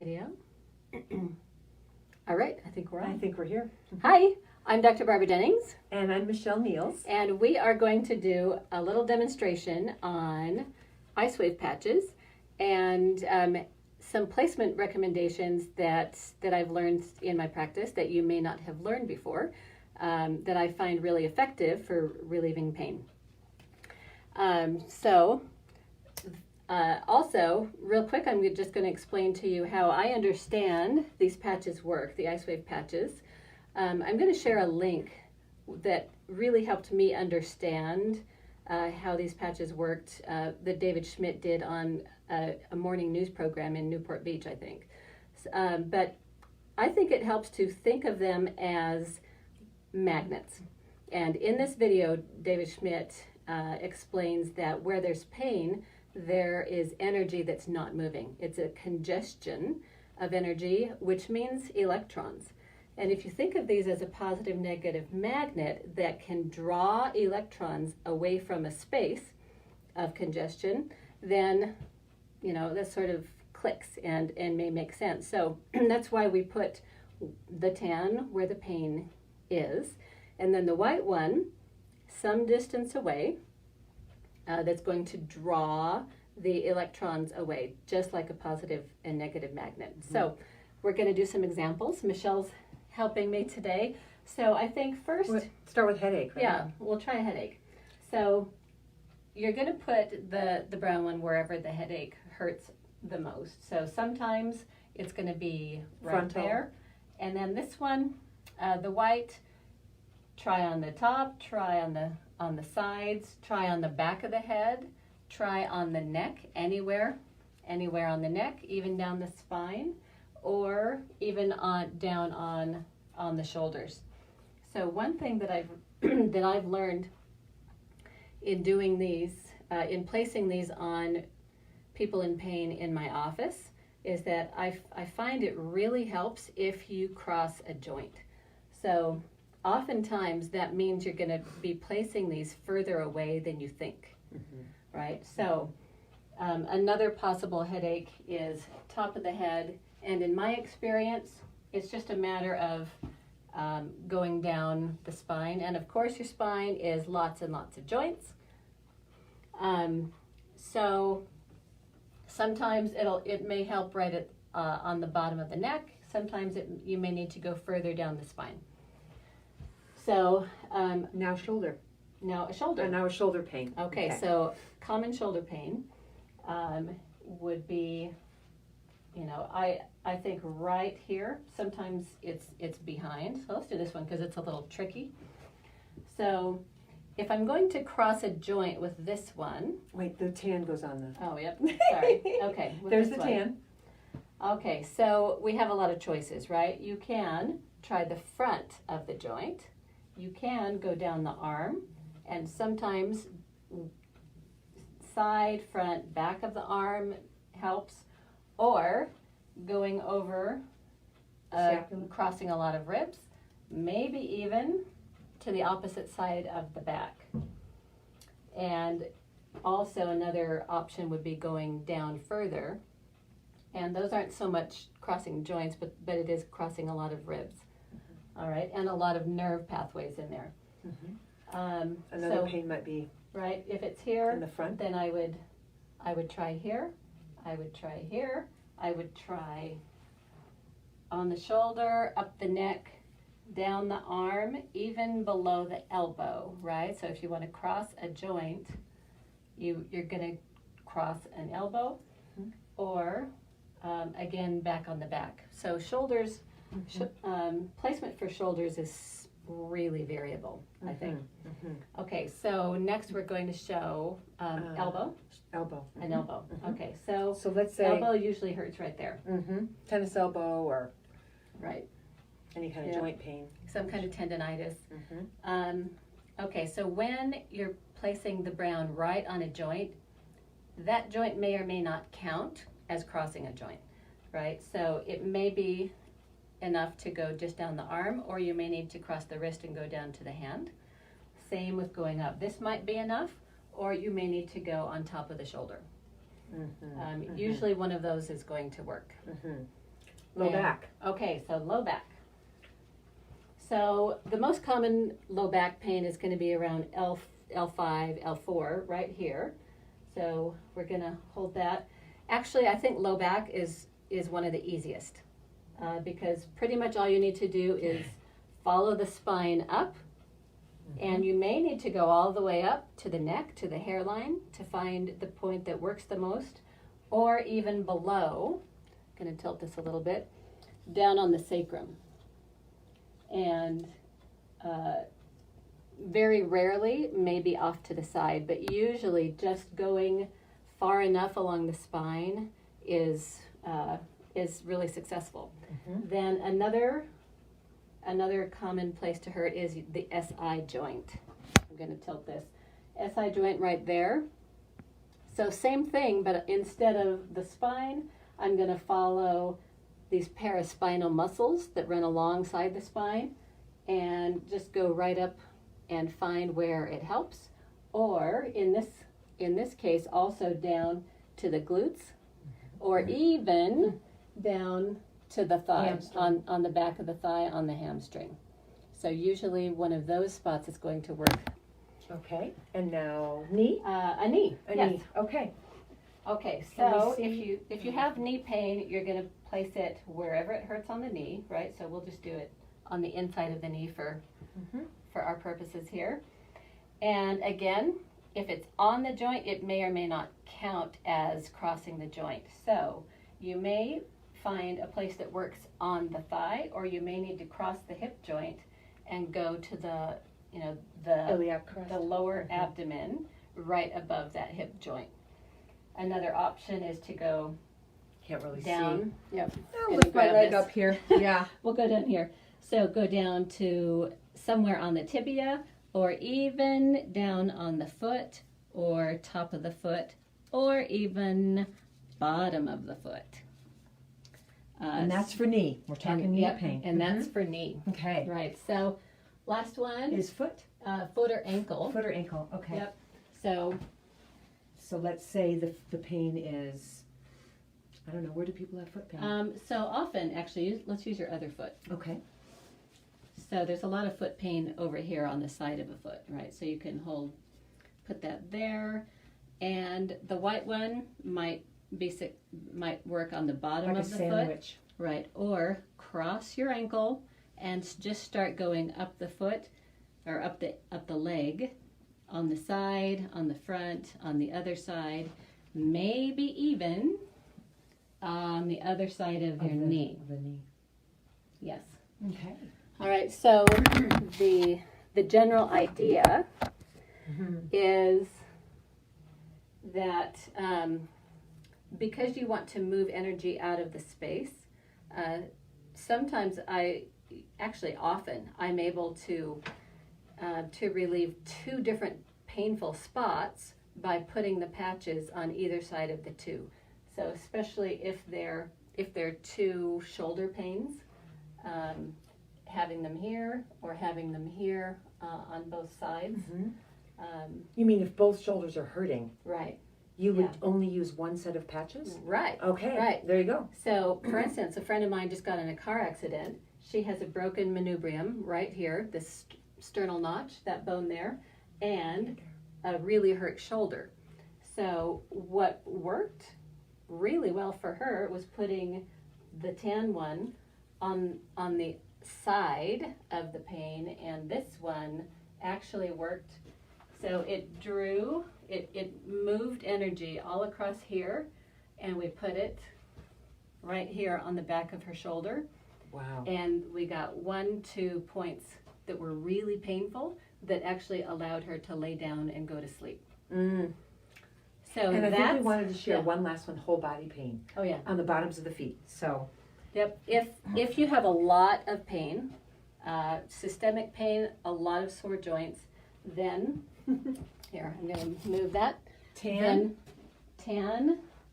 Video. All right, I think we're on. I think we're here. Hi, I'm Dr. Barbara Dennings. And I'm Michelle Niels. And we are going to do a little demonstration on IceWave patches and some placement recommendations that I've learned in my practice that you may not have learned before, that I find really effective for relieving pain. Also, real quick, I'm just going to explain to you how I understand these patches work, the IceWave patches. I'm going to share a link that really helped me understand how these patches worked that David Schmidt did on a morning news program in Newport Beach, I think. But I think it helps to think of them as magnets. And in this video, David Schmidt explains that where there's pain, there is energy that's not moving. It's a congestion of energy, which means electrons. And if you think of these as a positive negative magnet that can draw electrons away from a space of congestion, then, you know, that sort of clicks and may make sense. So that's why we put the tan where the pain is, and then the white one some distance away, that's going to draw the electrons away, just like a positive and negative magnet. Mm-hmm. So we're going to do some examples. Michelle's helping me today. So I think first... We'll start with headache, right? Yeah, we'll try a headache. So you're going to put the brown one wherever the headache hurts the most. So sometimes it's going to be right frontal there. And then this one, the white, try on the top, try on the sides, try on the back of the head, try on the neck, anywhere on the neck, even down the spine, or even down on the shoulders. So one thing that I've learned in doing these, in placing these on people in pain in my office, is that I find it really helps if you cross a joint. So oftentimes that means you're going to be placing these further away than you think, right? So another possible headache is top of the head, and in my experience, it's just a matter of going down the spine, and of course your spine is lots and lots of joints. So sometimes it may help right on the bottom of the neck. Sometimes you may need to go further down the spine. So now shoulder. Now a shoulder. Now a shoulder pain. Okay, so common shoulder pain would be, you know, I think right here. Sometimes it's behind. So let's do this one because it's a little tricky. So if I'm going to cross a joint with this one. Wait, the tan goes on the... Oh, yep. Sorry. Okay. There's the tan. Okay, so we have a lot of choices, right? You can try the front of the joint. You can go down the arm, and sometimes side, front, back of the arm helps, or going over, crossing a lot of ribs, maybe even to the opposite side of the back. And also another option would be going down further, and those aren't so much crossing joints, but it is crossing a lot of ribs. All right, and a lot of nerve pathways in there. Another pain might be right. If it's here in the front, then I would try here. I would try here. I would try on the shoulder, up the neck, down the arm, even below the elbow. Right. So if you want to cross a joint, you're going to cross an elbow, or again back on the back. So shoulders. Placement for shoulders is really variable, I think. Okay, so next we're going to show elbow. Elbow. An elbow. Okay, so let's say elbow usually hurts right there. Tennis elbow or right. Any kind of joint pain. Some kind of tendonitis. Okay, so when you're placing the brown right on a joint, that joint may or may not count as crossing a joint, right? So it may be enough to go just down the arm, or you may need to cross the wrist and go down to the hand. Same with going up. This might be enough, or you may need to go on top of the shoulder. Usually one of those is going to work. Low back. Okay, so low back. So the most common low back pain is going to be around L5, L4, right here. So we're going to hold that. Actually, I think low back is one of the easiest because pretty much all you need to do is follow the spine up, and you may need to go all the way up to the neck, to the hairline, to find the point that works the most, or even below. I'm going to tilt this a little bit, down on the sacrum. And very rarely, maybe off to the side, but usually just going far enough along the spine is really successful. Then another common place to hurt is the SI joint. I'm going to tilt this. SI joint right there. So same thing, but instead of the spine, I'm going to follow these paraspinal muscles that run alongside the spine and just go right up and find where it helps. Or in this case, also down to the glutes, or even down to the thigh, on the back of the thigh, on the hamstring. So usually one of those spots is going to work. Okay, and now knee? A knee. Yes. Knee. Okay. Okay, so if you have knee pain, you're going to place it wherever it hurts on the knee, right? So we'll just do it on the inside of the knee for our purposes here. And again, if it's on the joint, it may or may not count as crossing the joint. So you may find a place that works on the thigh, or you may need to cross the hip joint and go to the Iliac crest. the lower abdomen right above that hip joint. Another option is to go Can't really down. Yep. I'll lift my leg up here. Yeah. We'll go down here. So go down to somewhere on the tibia, or even down on the foot, or top of the foot, or even bottom of the foot. And that's for knee. We're talking knee pain. And that's for knee. Okay. Right. So last one is foot? Foot or ankle. Foot or ankle. Okay. Yep. So let's say the pain is, I don't know, where do people have foot pain? so often, actually, let's use your other foot. Okay. So there's a lot of foot pain over here on the side of a foot, right? So you can put that there, and the white one might work on the bottom like of the sandwich. Foot, right? Or cross your ankle and just start going up the foot, or up the leg, on the side, on the front, on the other side, maybe even on the other side of your knee. The knee. Yes. Okay. All right, so the general idea is that because you want to move energy out of the space, sometimes often I'm able to relieve two different painful spots by putting the patches on either side of the two. So especially if they're two shoulder pains, having them here or having them here on both sides. You mean if both shoulders are hurting? Right. You would only use one set of patches? Right. Okay. Right. There you go. So, for instance, a friend of mine just got in a car accident. She has a broken manubrium right here, this sternal notch, that bone there, and a really hurt shoulder. So what worked really well for her was putting the tan one on the side of the pain, and this one actually worked. So it moved energy all across here, and we put it right here on the back of her shoulder. Wow. And we got 1-2 points that were really painful that actually allowed her to lay down and go to sleep. So and I think we wanted to share yeah. one last one, whole body pain. Oh yeah. On the bottoms of the feet. So. Yep. If you have a lot of pain, systemic pain, a lot of sore joints, then here I'm going to move that. Tan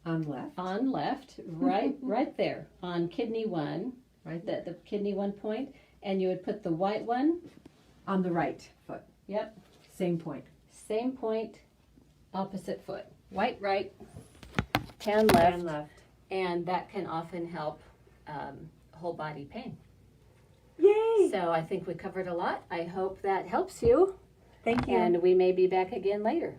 on left, right there on kidney 1, right the kidney 1 point, and you would put the white one on the right foot. Yep. Same point. Same point, opposite foot. White right, tan left. Tan left. And that can often help whole body pain. Yay! So I think we covered a lot. I hope that helps you. Thank you. And we may be back again later.